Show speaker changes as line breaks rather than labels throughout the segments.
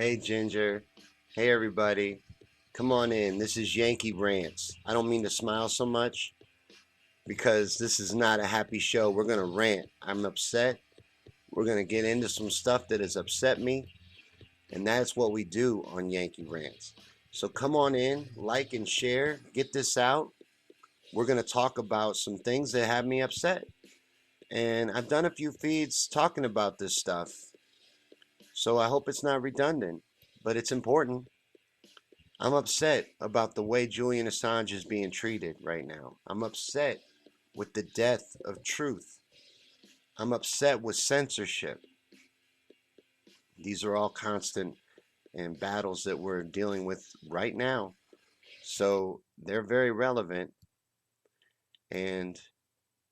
Hey Ginger. Hey everybody. Come on in. This is Yankey Rants. I don't mean to smile so much because this is not a happy show. We're going to rant. I'm upset. We're going to get into some stuff that has upset me, and that's what we do on Yankey Rants. So come on in, like and share, get this out. We're going to talk about some things that have me upset. And I've done a few feeds talking about this stuff. So I hope it's not redundant, but it's important. I'm upset about the way Julian Assange is being treated right now. I'm upset with the death of truth. I'm upset with censorship. These are all constant and battles that we're dealing with right now. So they're very relevant and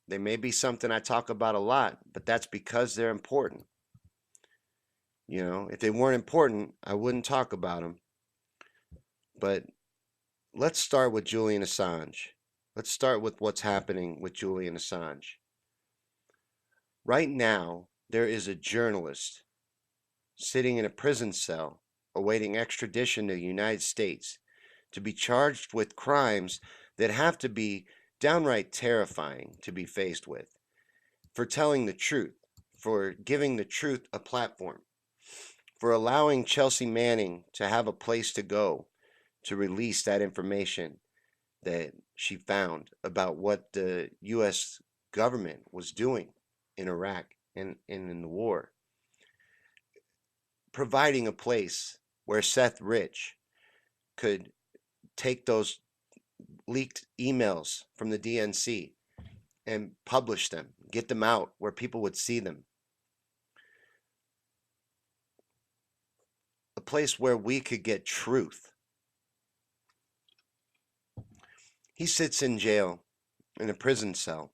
they may be something I talk about a lot, but that's because they're important. If they weren't important, I wouldn't talk about them. But let's start with Julian Assange. Let's start with what's happening with Julian Assange. Right now, there is a journalist sitting in a prison cell awaiting extradition to the United States to be charged with crimes that have to be downright terrifying to be faced with, for telling the truth, for giving the truth a platform, for allowing Chelsea Manning to have a place to go to release that information that she found about what the U.S. government was doing in Iraq and in the war, providing a place where Seth Rich could take those leaked emails from the DNC and publish them, get them out where people would see them. A place where we could get truth. He sits in jail in a prison cell,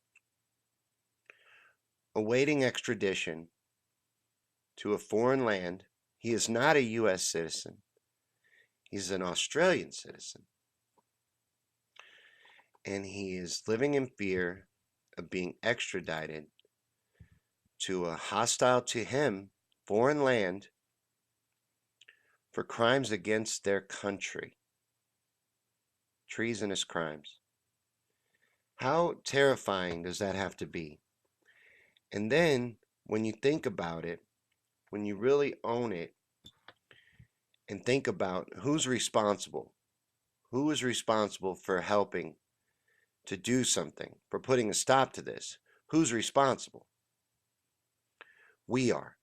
awaiting extradition to a foreign land. He is not a U.S. citizen. He's an Australian citizen. And he is living in fear of being extradited to a hostile to him foreign land for crimes against their country, treasonous crimes. How terrifying does that have to be? And then when you think about it, when you really own it and think about who is responsible for helping to do something, for putting a stop to this, who's responsible? We are.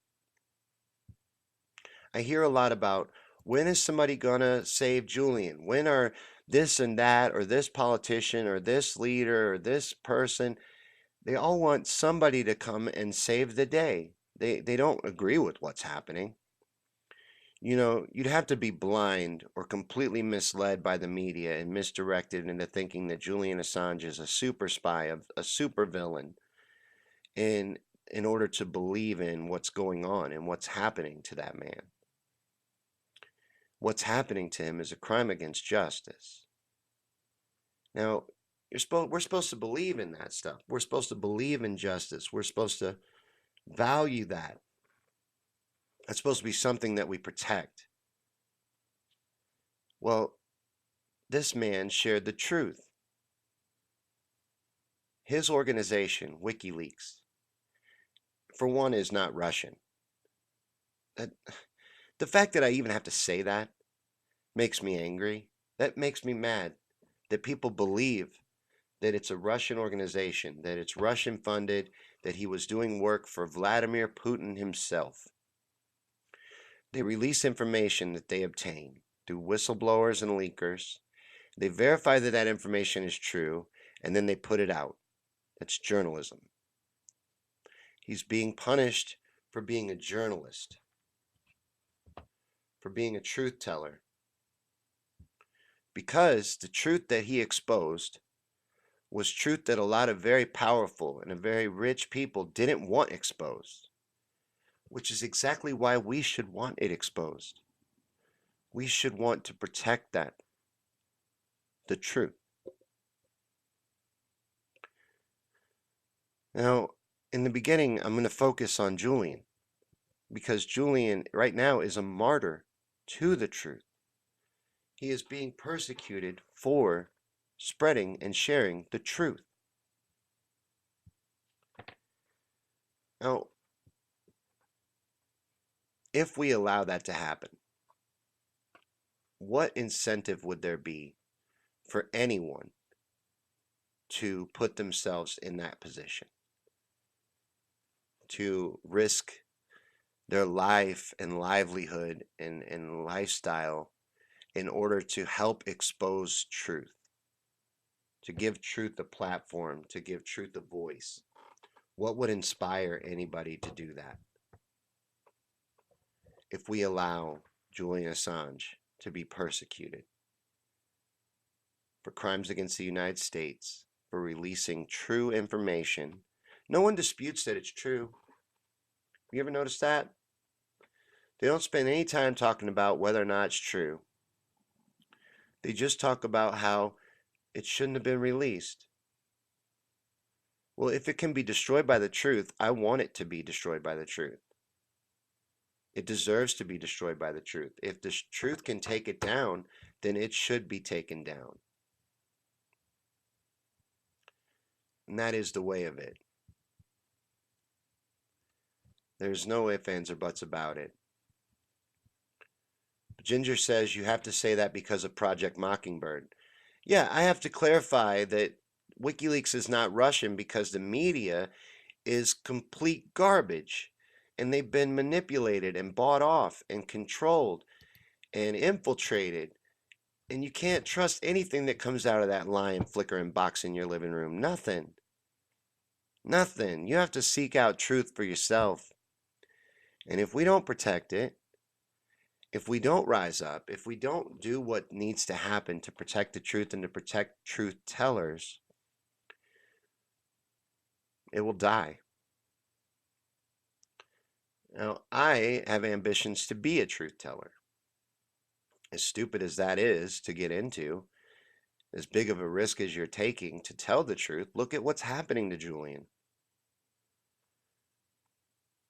I hear a lot about when is somebody gonna save Julian? When are this and that, or this politician, or this leader, or this person? They all want somebody to come and save the day. They don't agree with what's happening. You'd have to be blind or completely misled by the media and misdirected into thinking that Julian Assange is a super spy, a super villain, in order to believe in what's going on and what's happening to that man. What's happening to him is a crime against justice. Now, we're supposed to believe in that stuff. We're supposed to believe in justice. We're supposed to value that. That's supposed to be something that we protect. Well, this man shared the truth. His organization, WikiLeaks, for one, is not Russian. That, the fact that I even have to say that makes me angry. That makes me mad that people believe that it's a Russian organization, that it's Russian funded, that he was doing work for Vladimir Putin himself. They release information that they obtain through whistleblowers and leakers. They verify that that information is true, and then they put it out. That's journalism. He's being punished for being a journalist, for being a truth teller, because the truth that he exposed was truth that a lot of very powerful and very rich people didn't want exposed, which is exactly why we should want it exposed. We should want to protect that, the truth. Now, in the beginning, I'm going to focus on Julian, because Julian right now is a martyr to the truth. He is being persecuted for spreading and sharing the truth. Now, if we allow that to happen, what incentive would there be for anyone to put themselves in that position? To risk their life and livelihood and lifestyle in order to help expose truth, to give truth a platform, to give truth a voice. What would inspire anybody to do that? If we allow Julian Assange to be persecuted for crimes against the United States, for releasing true information, no one disputes that it's true. You ever notice that? They don't spend any time talking about whether or not it's true. They just talk about how it shouldn't have been released. Well, if it can be destroyed by the truth, I want it to be destroyed by the truth. It deserves to be destroyed by the truth. If the truth can take it down, then it should be taken down. And that is the way of it. There's no ifs, ands, or buts about it. Ginger says you have to say that because of Project Mockingbird. Yeah, I have to clarify that WikiLeaks is not Russian because the media is complete garbage. And they've been manipulated and bought off and controlled and infiltrated. And you can't trust anything that comes out of that lion flickering box in your living room. Nothing. Nothing. You have to seek out truth for yourself. And if we don't protect it, if we don't rise up, if we don't do what needs to happen to protect the truth and to protect truth tellers, it will die. Now, I have ambitions to be a truth teller. As stupid as that is to get into, as big of a risk as you're taking to tell the truth, look at what's happening to Julian.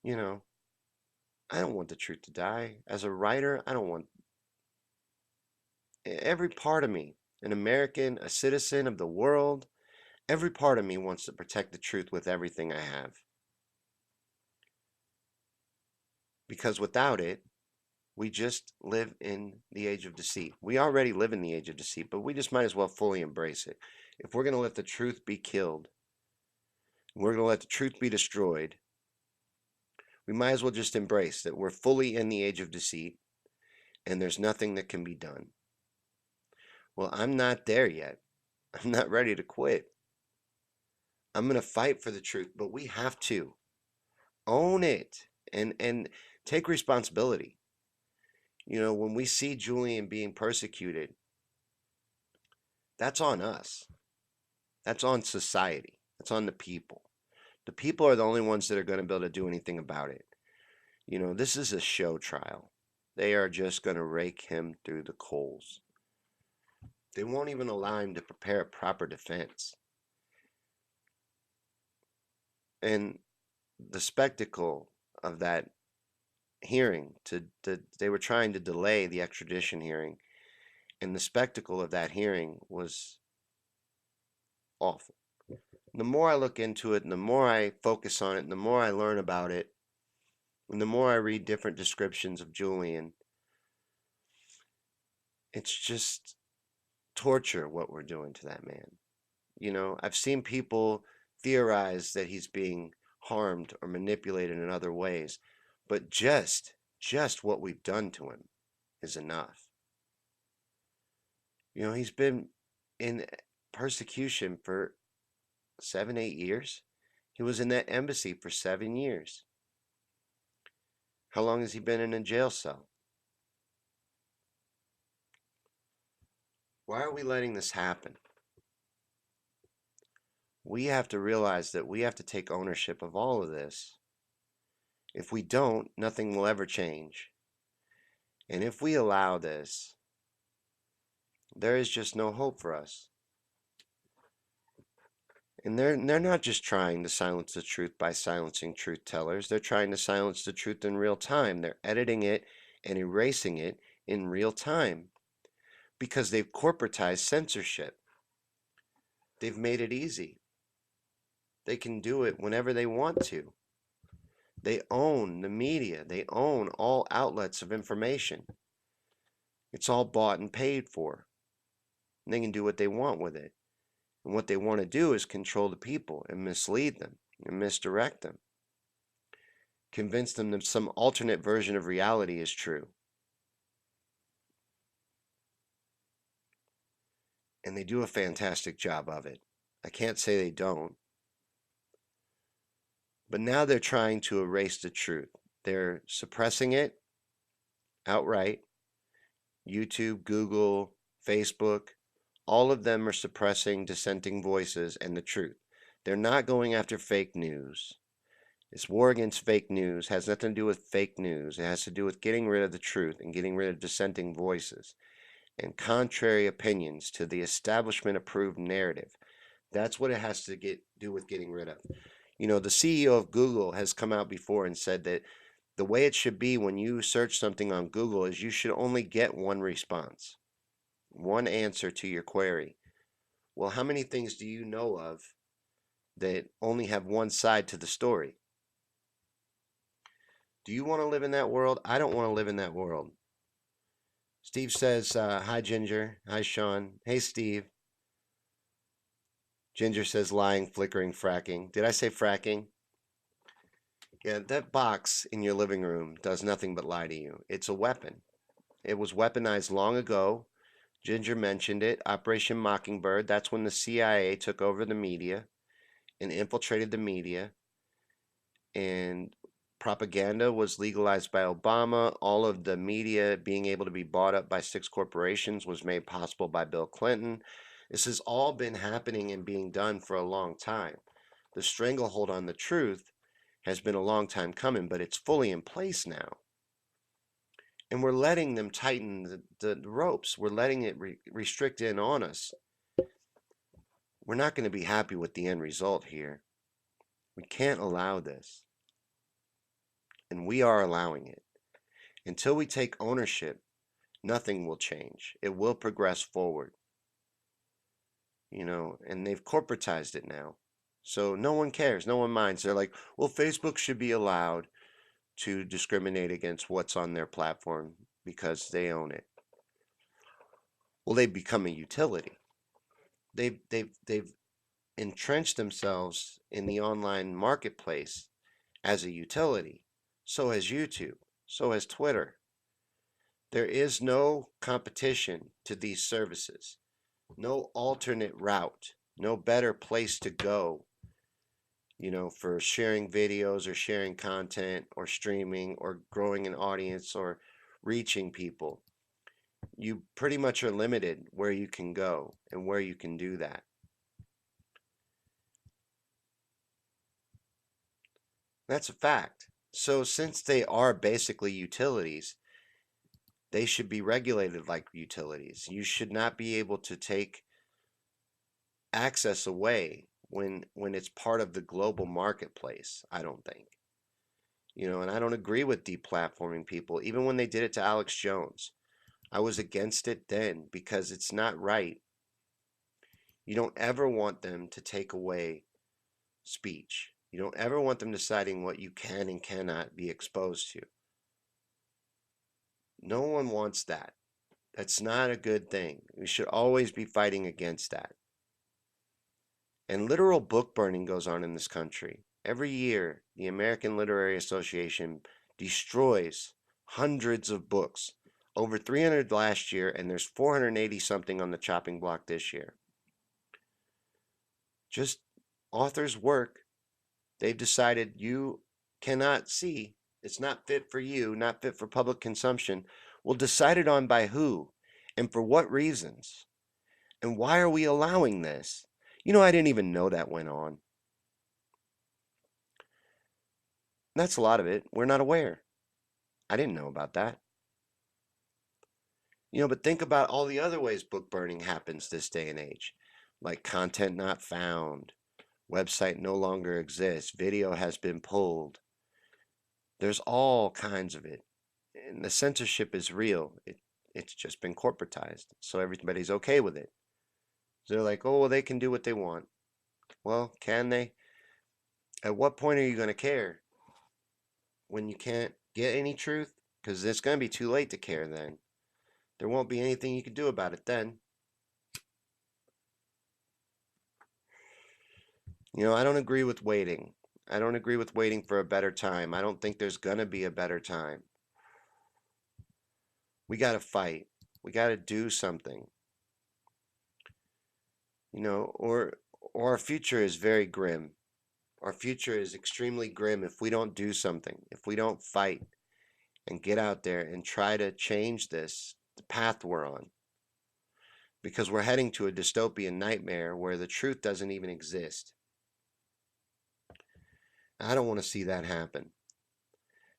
You know, I don't want the truth to die. As a writer, I don't want every part of me, an American, a citizen of the world, every part of me wants to protect the truth with everything I have. Because without it, we just live in the age of deceit. We already live in the age of deceit, but we just might as well fully embrace it. If we're going to let the truth be killed, we're going to let the truth be destroyed, we might as well just embrace that we're fully in the age of deceit and there's nothing that can be done. Well, I'm not there yet. I'm not ready to quit. I'm going to fight for the truth, but we have to own it and take responsibility. You know, when we see Julian being persecuted, that's on us. That's on society. That's on the people. The people are the only ones that are going to be able to do anything about it. You know, this is a show trial. They are just going to rake him through the coals. They won't even allow him to prepare a proper defense. And the spectacle of that hearing, they were trying to delay the extradition hearing, and the spectacle of that hearing was awful. The more I look into it, and the more I focus on it, and the more I learn about it, and the more I read different descriptions of Julian, it's just torture what we're doing to that man. You know, I've seen people theorize that he's being harmed or manipulated in other ways, but just what we've done to him is enough. You know, he's been in persecution for 7, 8 years. He was in that embassy for 7 years. How long has he been in a jail cell? Why are we letting this happen? We have to realize that we have to take ownership of all of this. If we don't, nothing will ever change. And if we allow this, there is just no hope for us. And they're not just trying to silence the truth by silencing truth tellers. They're trying to silence the truth in real time. They're editing it and erasing it in real time because they've corporatized censorship. They've made it easy. They can do it whenever they want to. They own the media. They own all outlets of information. It's all bought and paid for. And they can do what they want with it. And what they want to do is control the people and mislead them and misdirect them. Convince them that some alternate version of reality is true. And they do a fantastic job of it. I can't say they don't. But now they're trying to erase the truth. They're suppressing it outright. YouTube, Google, Facebook, all of them are suppressing dissenting voices and the truth. They're not going after fake news. This war against fake news has nothing to do with fake news. It has to do with getting rid of the truth and getting rid of dissenting voices and contrary opinions to the establishment approved narrative. That's what it has to do with getting rid of. You know, the CEO of Google has come out before and said that the way it should be when you search something on Google is you should only get one response, one answer to your query. Well, how many things do you know of that only have one side to the story? Do you want to live in that world? I don't want to live in that world. Steve says, hi, Ginger. Hi, Sean. Hey, Steve. Ginger says, lying, flickering, fracking. Did I say fracking? Yeah, that box in your living room does nothing but lie to you. It's a weapon. It was weaponized long ago. Ginger mentioned it. Operation Mockingbird. That's when the CIA took over the media and infiltrated the media. And propaganda was legalized by Obama. All of the media being able to be bought up by 6 corporations was made possible by Bill Clinton. This has all been happening and being done for a long time. The stranglehold on the truth has been a long time coming, but it's fully in place now. And we're letting them tighten the ropes. We're letting it restrict in on us. We're not going to be happy with the end result here. We can't allow this. And we are allowing it. Until we take ownership, nothing will change. It will progress forward. You know, and they've corporatized it now. So no one cares. No one minds. They're like, well, Facebook should be allowed to discriminate against what's on their platform because they own it. Well, they've become a utility. They've entrenched themselves in the online marketplace as a utility. So has YouTube. So has Twitter. There is no competition to these services. No alternate route. No better place to go, you know, for sharing videos or sharing content or streaming or growing an audience or reaching people. You pretty much are limited where you can go and where you can do that. That's a fact. So since they are basically utilities, they should be regulated like utilities. You should not be able to take access away when it's part of the global marketplace, I don't think. You know, and I don't agree with deplatforming people, even when they did it to Alex Jones. I was against it then because it's not right. You don't ever want them to take away speech. You don't ever want them deciding what you can and cannot be exposed to. No one wants that. That's not a good thing. We should always be fighting against that. And literal book burning goes on in this country. Every year, the American Literary Association destroys hundreds of books. Over 300 last year, and there's 480 something on the chopping block this year. Just authors' work. They've decided you cannot see. It's not fit for you, not fit for public consumption. Well, decided on by who and for what reasons? And why are we allowing this? You know, I didn't even know that went on. That's a lot of it. We're not aware. I didn't know about that. You know, but think about all the other ways book burning happens this day and age, like content not found, website no longer exists, video has been pulled. There's all kinds of it. And the censorship is real. It's just been corporatized. So everybody's okay with it. So they're like, oh, well, they can do what they want. Well, can they? At what point are you going to care? When you can't get any truth? Because it's going to be too late to care then. There won't be anything you can do about it then. I don't agree with waiting. I don't agree with waiting for a better time. I don't think there's going to be a better time. We got to fight. We got to do something. Or our future is very grim. Our future is extremely grim if we don't do something, if we don't fight and get out there and try to change the path we're on. Because we're heading to a dystopian nightmare where the truth doesn't even exist. I don't want to see that happen.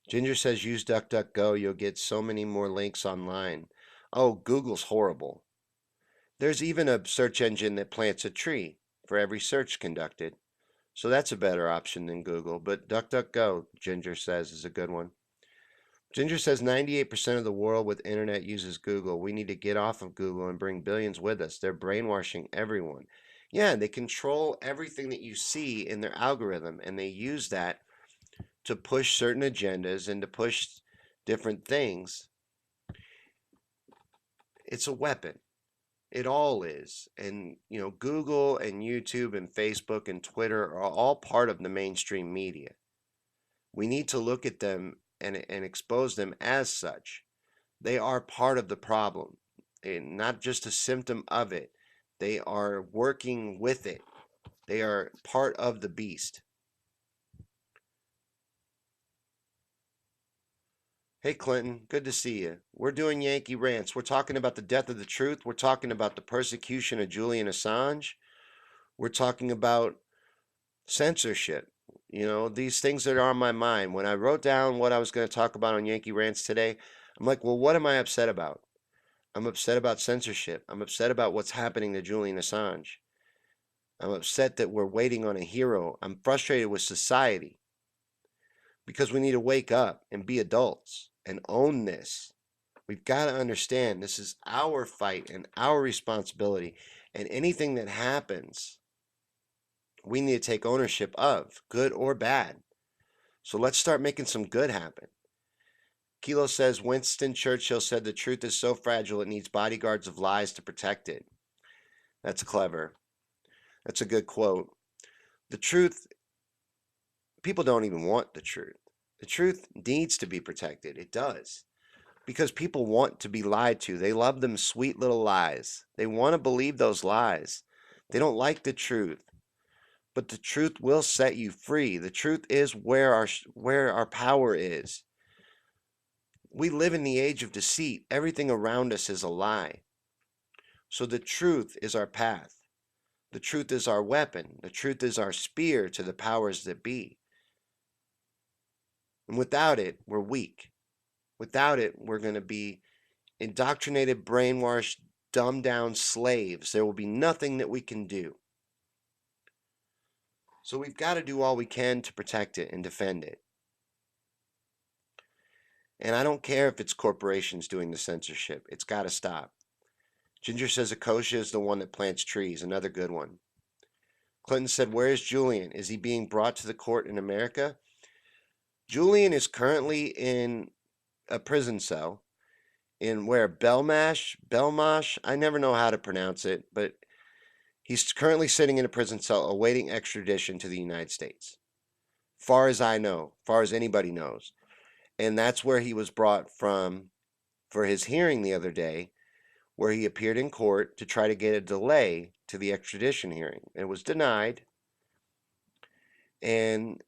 Ginger says use DuckDuckGo, you'll get so many more links online. Oh, Google's horrible. There's even a search engine that plants a tree for every search conducted. So that's a better option than Google, but DuckDuckGo, Ginger says, is a good one. Ginger says 98% of the world with internet uses Google. We need to get off of Google and bring billions with us. They're brainwashing everyone. Yeah, they control everything that you see in their algorithm, and they use that to push certain agendas and to push different things. It's a weapon. It all is. And, Google and YouTube and Facebook and Twitter are all part of the mainstream media. We need to look at them and expose them as such. They are part of the problem, and not just a symptom of it. They are working with it. They are part of the beast. Hey Clinton, good to see you. We're doing Yankey Rants. We're talking about the death of the truth. We're talking about the persecution of Julian Assange. We're talking about censorship. These things that are on my mind. When I wrote down what I was going to talk about on Yankey Rants today, I'm like, well, what am I upset about? I'm upset about censorship. I'm upset about what's happening to Julian Assange. I'm upset that we're waiting on a hero. I'm frustrated with society because we need to wake up and be adults and own this. We've got to understand this is our fight and our responsibility, and anything that happens, we need to take ownership of, good or bad. So let's start making some good happen. Kilo says Winston Churchill said the truth is so fragile it needs bodyguards of lies to protect it. That's clever. That's a good quote. The truth, people don't even want the truth. The truth needs to be protected. It does. Because people want to be lied to. They love them sweet little lies. They want to believe those lies. They don't like the truth. But the truth will set you free. The truth is where our power is. We live in the age of deceit. Everything around us is a lie. So the truth is our path. The truth is our weapon. The truth is our spear to the powers that be. And without it, we're weak. Without it, we're going to be indoctrinated, brainwashed, dumbed down slaves. There will be nothing that we can do. So we've got to do all we can to protect it and defend it. And I don't care if it's corporations doing the censorship. It's got to stop. Ginger says Akosha is the one that plants trees. Another good one. Clinton said, where is Julian? Is he being brought to the court in America? Julian is currently in a prison cell in where? Belmarsh? I never know how to pronounce it, but he's currently sitting in a prison cell awaiting extradition to the United States. Far as I know, far as anybody knows. And that's where he was brought from for his hearing the other day, where he appeared in court to try to get a delay to the extradition hearing. It was denied, and it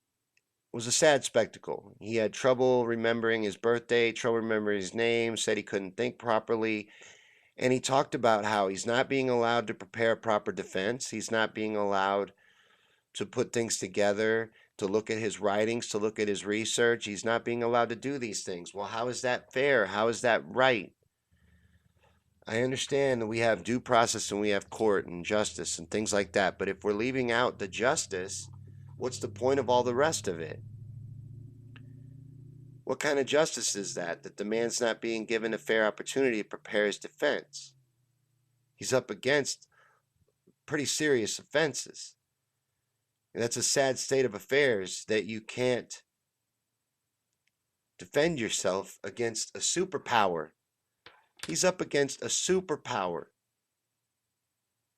was a sad spectacle. He had trouble remembering his birthday, trouble remembering his name, said he couldn't think properly, and he talked about how he's not being allowed to prepare a proper defense. He's not being allowed to put things together, to look at his writings, to look at his research. He's not being allowed to do these things. Well, how is that fair? How is that right? I understand that we have due process and we have court and justice and things like that, but if we're leaving out the justice, what's the point of all the rest of it? What kind of justice is that? That the man's not being given a fair opportunity to prepare his defense. He's up against pretty serious offenses. And that's a sad state of affairs that you can't defend yourself against a superpower. He's up against a superpower.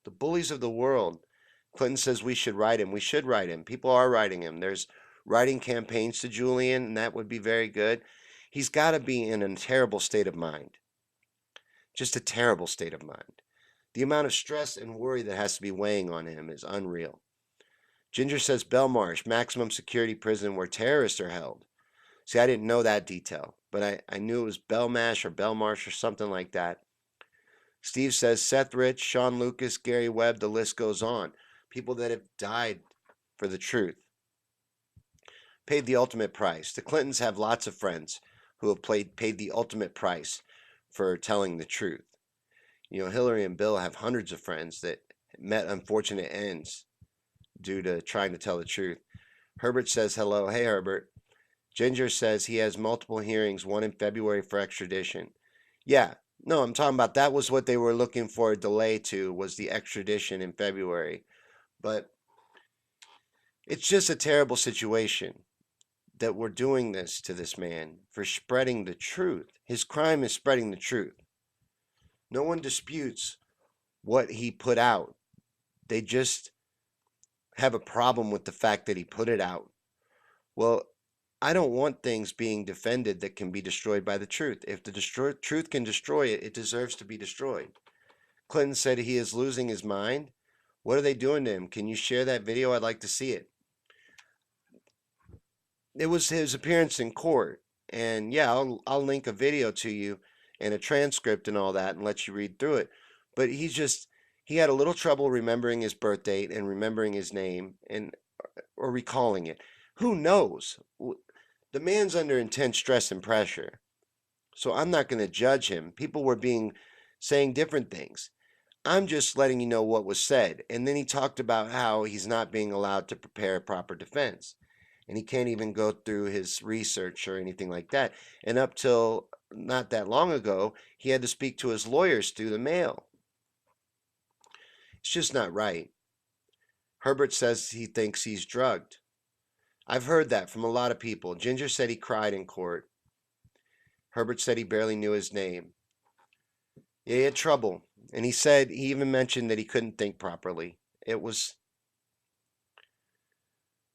The bullies of the world. Clinton says we should write him. We should write him. People are writing him. There's writing campaigns to Julian, and that would be very good. He's got to be in a terrible state of mind. Just a terrible state of mind. The amount of stress and worry that has to be weighing on him is unreal. Ginger says Belmarsh, maximum security prison where terrorists are held. See, I didn't know that detail, but I knew it was Belmarsh or something like that. Steve says Seth Rich, Sean Lucas, Gary Webb, the list goes on. People that have died for the truth. Paid the ultimate price. The Clintons have lots of friends who have paid the ultimate price for telling the truth. You know, Hillary and Bill have hundreds of friends that met unfortunate ends due to trying to tell the truth. Herbert says hello. Hey, Herbert. Ginger says he has multiple hearings, one in February for extradition. Yeah, no, I'm talking about that was what they were looking for a delay to, was the extradition in February. But it's just a terrible situation that we're doing this to this man for spreading the truth. His crime is spreading the truth. No one disputes what he put out. They just have a problem with the fact that he put it out. Well, I don't want things being defended that can be destroyed by the truth. If the truth can destroy it, it deserves to be destroyed. Clinton said he is losing his mind. What are they doing to him? Can you share that video? I'd like to see it. It was his appearance in court. And yeah, I'll link a video to you and a transcript and all that and let you read through it. But he had a little trouble remembering his birth date and remembering his name or recalling it. Who knows? The man's under intense stress and pressure. So I'm not going to judge him. People were saying different things. I'm just letting you know what was said. And then he talked about how he's not being allowed to prepare a proper defense. And he can't even go through his research or anything like that. And up till not that long ago, he had to speak to his lawyers through the mail. It's just not right. Herbert says he thinks he's drugged. I've heard that from a lot of people. Ginger said he cried in court. Herbert said he barely knew his name. Yeah, he had trouble. And he even mentioned that he couldn't think properly. It was,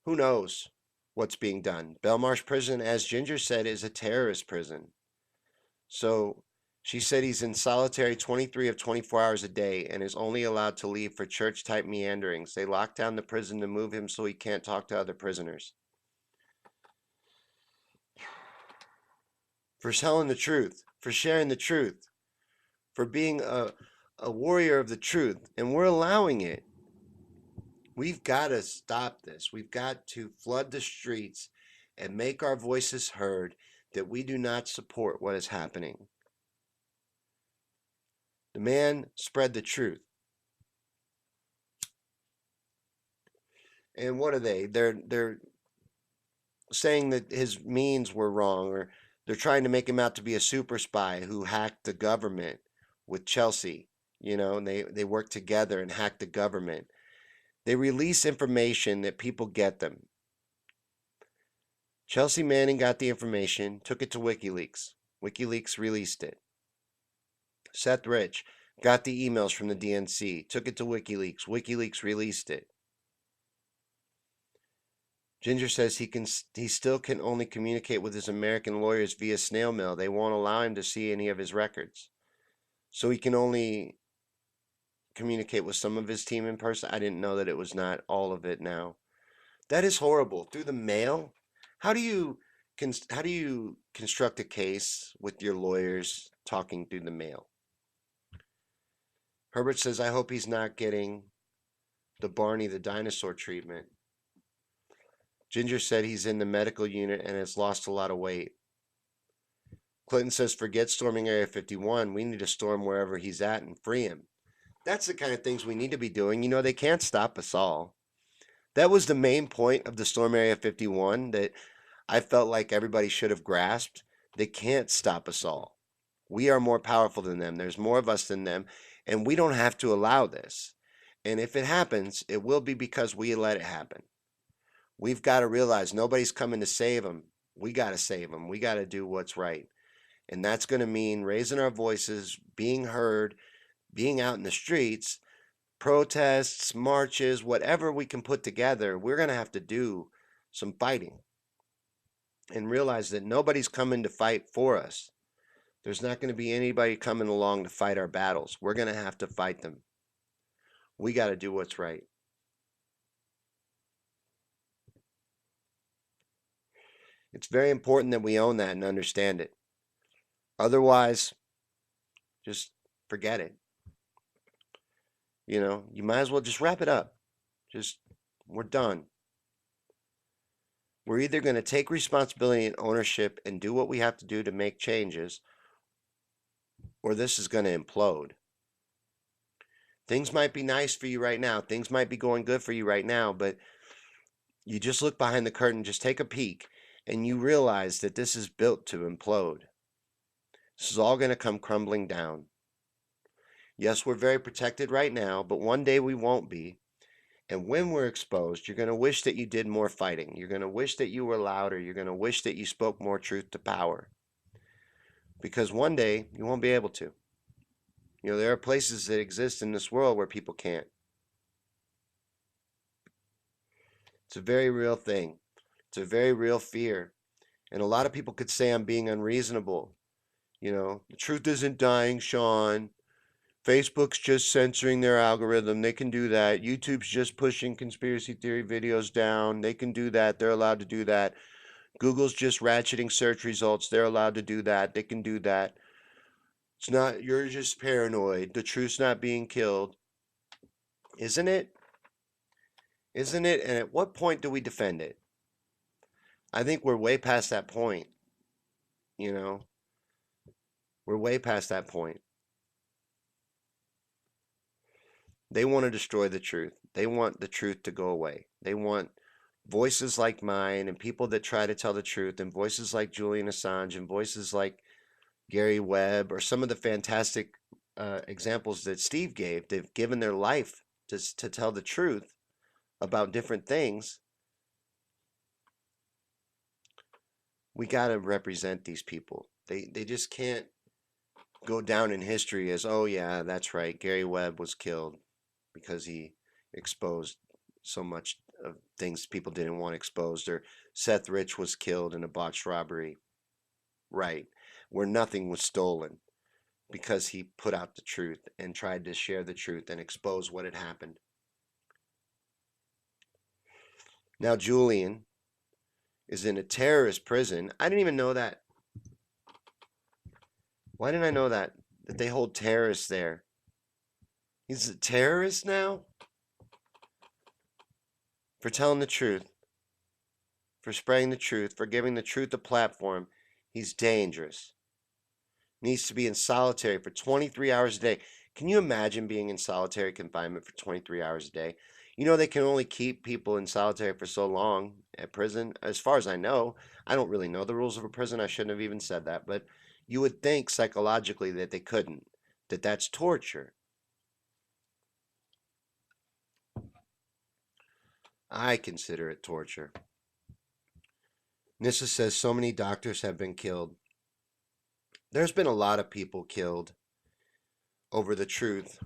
who knows what's being done. Belmarsh prison, as Ginger said, is a terrorist prison. So she said he's in solitary 23 of 24 hours a day and is only allowed to leave for church-type meanderings. They locked down the prison to move him so he can't talk to other prisoners. For telling the truth, for sharing the truth, for being a warrior of the truth, and we're allowing it. We've got to stop this. We've got to flood the streets and make our voices heard that we do not support what is happening. The man spread the truth. And what are they? They're saying that his means were wrong, or they're trying to make him out to be a super spy who hacked the government with Chelsea, and they work together and hack the government. They release information that people get them. Chelsea Manning got the information, took it to WikiLeaks. WikiLeaks released it. Seth Rich got the emails from the DNC, took it to WikiLeaks. WikiLeaks released it. Ginger says he still can only communicate with his American lawyers via snail mail. They won't allow him to see any of his records. So he can only communicate with some of his team in person. I didn't know that it was not all of it now. That is horrible. Through the mail? How do you construct a case with your lawyers talking through the mail? Herbert says, I hope he's not getting the Barney the dinosaur treatment. Ginger said he's in the medical unit and has lost a lot of weight. Clinton says, forget storming Area 51. We need to storm wherever he's at and free him. That's the kind of things we need to be doing. They can't stop us all. That was the main point of the storm Area 51, that I felt like everybody should have grasped. They can't stop us all. We are more powerful than them. There's more of us than them, and we don't have to allow this. And if it happens, it will be because we let it happen. We've got to realize nobody's coming to save them. We got to save them. We got to do what's right. And that's going to mean raising our voices, being heard, being out in the streets, protests, marches, whatever we can put together. We're going to have to do some fighting and realize that nobody's coming to fight for us. There's not going to be anybody coming along to fight our battles. We're going to have to fight them. We got to do what's right. It's very important that we own that and understand it. Otherwise, just forget it. You might as well just wrap it up. We're done. We're either going to take responsibility and ownership and do what we have to do to make changes, or this is going to implode. Things might be nice for you right now. Things might be going good for you right now, but you just look behind the curtain, just take a peek, and you realize that this is built to implode. This is all going to come crumbling down. Yes, we're very protected right now, but one day we won't be. And when we're exposed, you're going to wish that you did more fighting. You're going to wish that you were louder. You're going to wish that you spoke more truth to power. Because one day you won't be able to. There are places that exist in this world where people can't. It's a very real thing. It's a very real fear. And a lot of people could say I'm being unreasonable. The truth isn't dying, Sean. Facebook's just censoring their algorithm. They can do that. YouTube's just pushing conspiracy theory videos down. They can do that. They're allowed to do that. Google's just ratcheting search results. They're allowed to do that. They can do that. It's not, you're just paranoid. The truth's not being killed. Isn't it? Isn't it? And at what point do we defend it? I think we're way past that point. We're way past that point. They want to destroy the truth. They want the truth to go away. They want voices like mine and people that try to tell the truth, and voices like Julian Assange and voices like Gary Webb, or some of the fantastic examples that Steve gave. They've given their life to tell the truth about different things. We got to represent these people. They just can't go down in history as, oh yeah, that's right, Gary Webb was killed because he exposed so much of things people didn't want exposed, or Seth Rich was killed in a botched robbery, right, where nothing was stolen because he put out the truth and tried to share the truth and expose what had happened. Now Julian is in a terrorist prison. I didn't even know that. Why didn't I know that they hold terrorists there? He's a terrorist now? For telling the truth, for spreading the truth, for giving the truth a platform. He's dangerous. Needs to be in solitary for 23 hours a day. Can you imagine being in solitary confinement for 23 hours a day? They can only keep people in solitary for so long at prison. As far as I know, I don't really know the rules of a prison. I shouldn't have even said that. But you would think psychologically that they couldn't, that's torture. I consider it torture. Nissa says so many doctors have been killed. There's been a lot of people killed over the truth,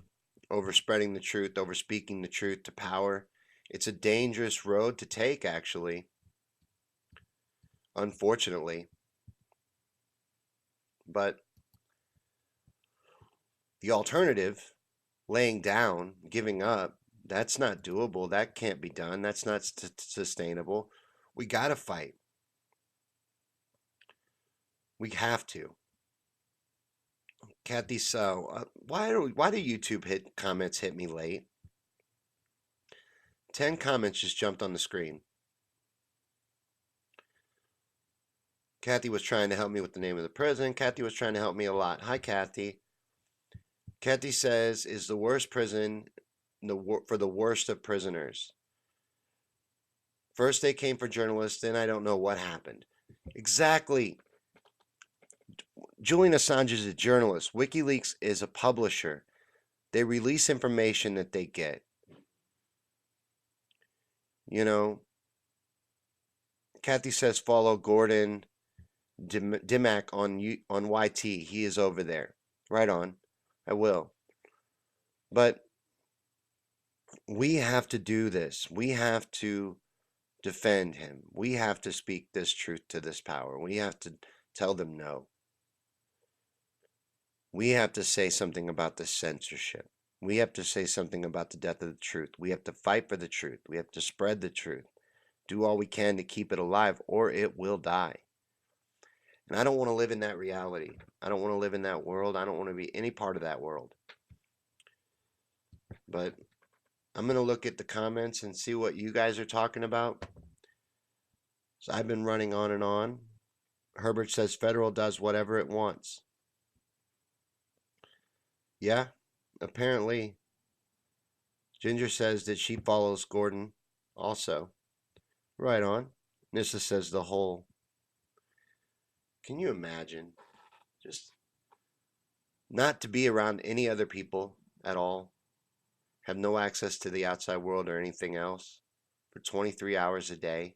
over spreading the truth, over speaking the truth to power. It's a dangerous road to take, actually. Unfortunately. But the alternative, laying down, giving up, that's not doable. That can't be done. That's not sustainable. We got to fight. We have to. Kathy, so why do YouTube comments hit me late? 10 comments just jumped on the screen. Kathy was trying to help me with the name of the prison. Kathy was trying to help me a lot. Hi, Kathy. Kathy says, is the worst prison for the worst of prisoners. First they came for journalists, then I don't know what happened. Exactly. Julian Assange is a journalist. WikiLeaks is a publisher. They release information that they get. You know, Kathy says follow Gordon Dimac on YT. He is over there. Right on. I will. But we have to do this. We have to defend him. We have to speak this truth to this power. We have to tell them no. We have to say something about the censorship. We have to say something about the death of the truth. We have to fight for the truth. We have to spread the truth. Do all we can to keep it alive, or it will die. And I don't want to live in that reality. I don't want to live in that world. I don't want to be any part of that world. But I'm going to look at the comments and see what you guys are talking about. So I've been running on and on. Herbert says federal does whatever it wants. Yeah, apparently. Ginger says that she follows Gordon also. Right on. Nissa says the whole. Can you imagine? Just not to be around any other people at all. Have no access to the outside world or anything else for 23 hours a day.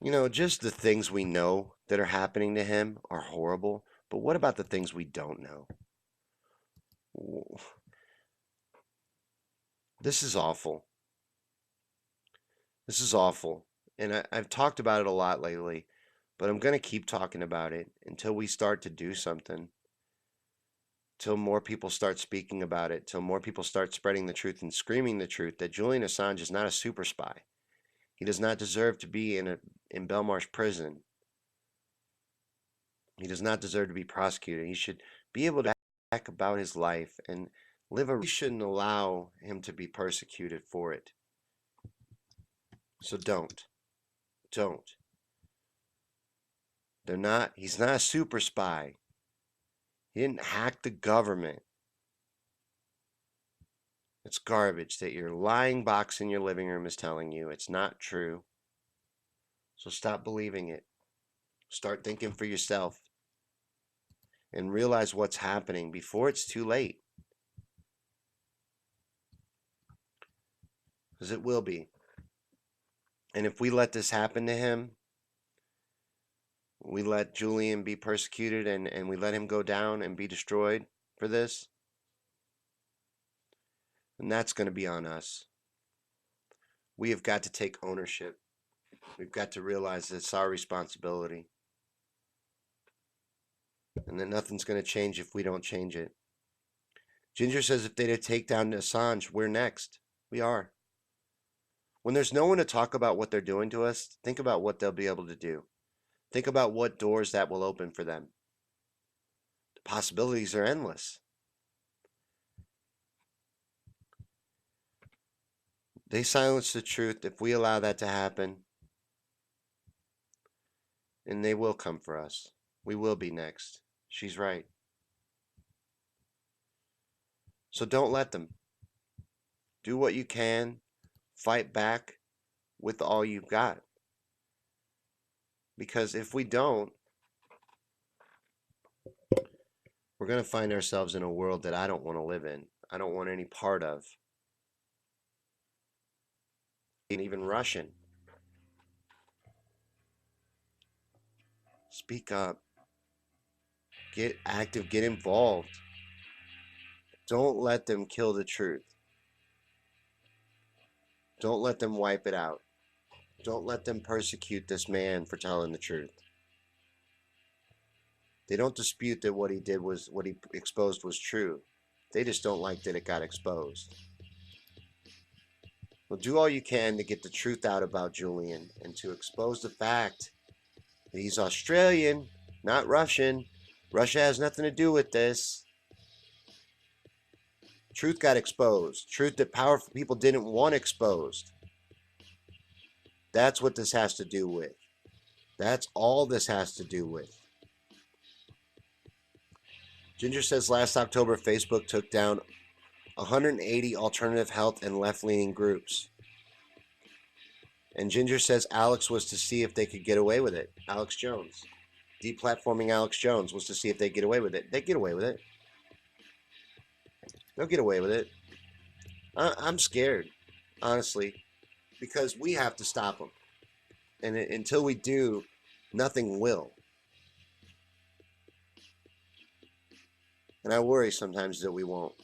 You know, just the things we know that are happening to him are horrible. But what about the things we don't know? This is awful. This is awful. And I've talked about it a lot lately, but I'm going to keep talking about it until we start to do something. Till more people start speaking about it, till more people start spreading the truth and screaming the truth that Julian Assange is not a super spy. He does not deserve to be in Belmarsh prison. He does not deserve to be prosecuted. He should be able to talk about his life and live a. We shouldn't allow him to be persecuted for it. So don't. He's not a super spy. He didn't hack the government. It's garbage that your lying box in your living room is telling you. It's not true. So stop believing it. Start thinking for yourself. And realize what's happening before it's too late. Because it will be. And if we let this happen to him, we let Julian be persecuted and we let him go down and be destroyed for this, and that's going to be on us. We have got to take ownership. We've got to realize that it's our responsibility. And that nothing's going to change if we don't change it. Ginger says if they take down Assange, we're next. We are. When there's no one to talk about what they're doing to us, think about what they'll be able to do. Think about what doors that will open for them. The possibilities are endless. They silence the truth. If we allow that to happen, and they will come for us. We will be next. She's right. So don't let them. Do what you can. Fight back with all you've got. Because if we don't, we're going to find ourselves in a world that I don't want to live in. I don't want any part of. And even Russian. Speak up. Get active. Get involved. Don't let them kill the truth. Don't let them wipe it out. Don't let them persecute this man for telling the truth. They don't dispute that what he did was, what he exposed was true. They just don't like that it got exposed. Well, do all you can to get the truth out about Julian and to expose the fact that he's Australian, not Russian. Russia has nothing to do with this. Truth got exposed. Truth that powerful people didn't want exposed. That's what this has to do with. That's all this has to do with. Ginger says last October, Facebook took down 180 alternative health and left-leaning groups. And Ginger says Alex was to see if they could get away with it. Alex Jones. Deplatforming Alex Jones was to see if they get away with it. They get away with it. They'll get away with it. I'm scared, honestly, because we have to stop them. And until we do, nothing will. And I worry sometimes that we won't.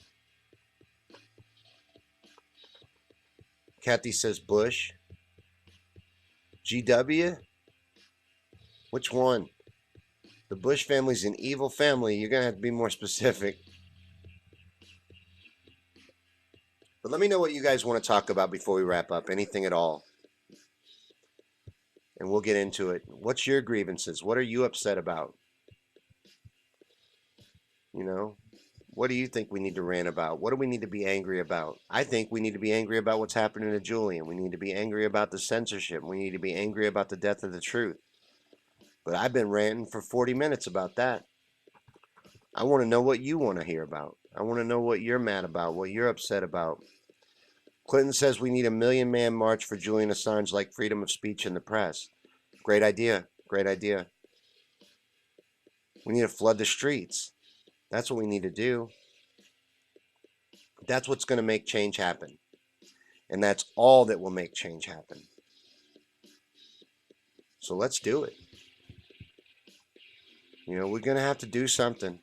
Kathy says Bush. GW? Which one? The Bush family's an evil family. You're going to have to be more specific. But let me know what you guys want to talk about before we wrap up. Anything at all. And we'll get into it. What's your grievances? What are you upset about? You know, what do you think we need to rant about? What do we need to be angry about? I think we need to be angry about what's happening to Julian. We need to be angry about the censorship. We need to be angry about the death of the truth. But I've been ranting for 40 minutes about that. I want to know what you want to hear about. I want to know what you're mad about, what you're upset about. Clinton says we need a 1,000,000-man march for Julian Assange, like freedom of speech in the press. Great idea. Great idea. We need to flood the streets. That's what we need to do. That's what's going to make change happen. And that's all that will make change happen. So let's do it. You know, we're going to have to do something.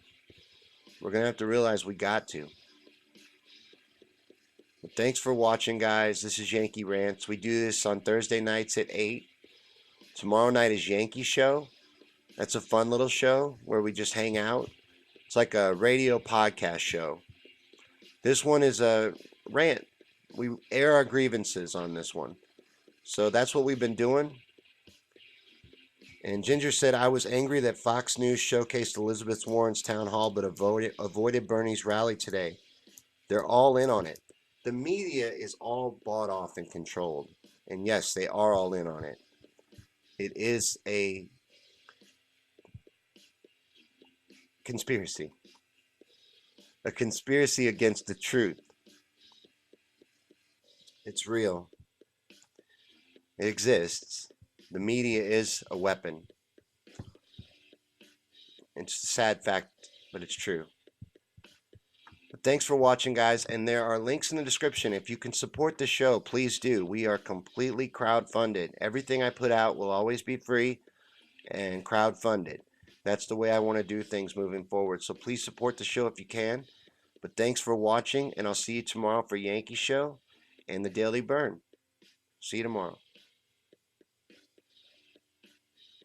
We're going to have to realize we got to. But thanks for watching, guys. This is Yankey Rants. We do this on Thursday nights at 8. Tomorrow night is Yankee Show. That's a fun little show where we just hang out. It's like a radio podcast show. This one is a rant. We air our grievances on this one. So that's what we've been doing. And Ginger said, I was angry that Fox News showcased Elizabeth Warren's town hall but avoided Bernie's rally today. They're all in on it. The media is all bought off and controlled. And yes, they are all in on it. It is a conspiracy. A conspiracy against the truth. It's real. It exists. The media is a weapon. It's a sad fact, but it's true. But thanks for watching, guys. And there are links in the description. If you can support the show, please do. We are completely crowd-funded. Everything I put out will always be free and crowd-funded. That's the way I want to do things moving forward. So please support the show if you can. But thanks for watching, and I'll see you tomorrow for Yankee Show and the Daily Burn. See you tomorrow.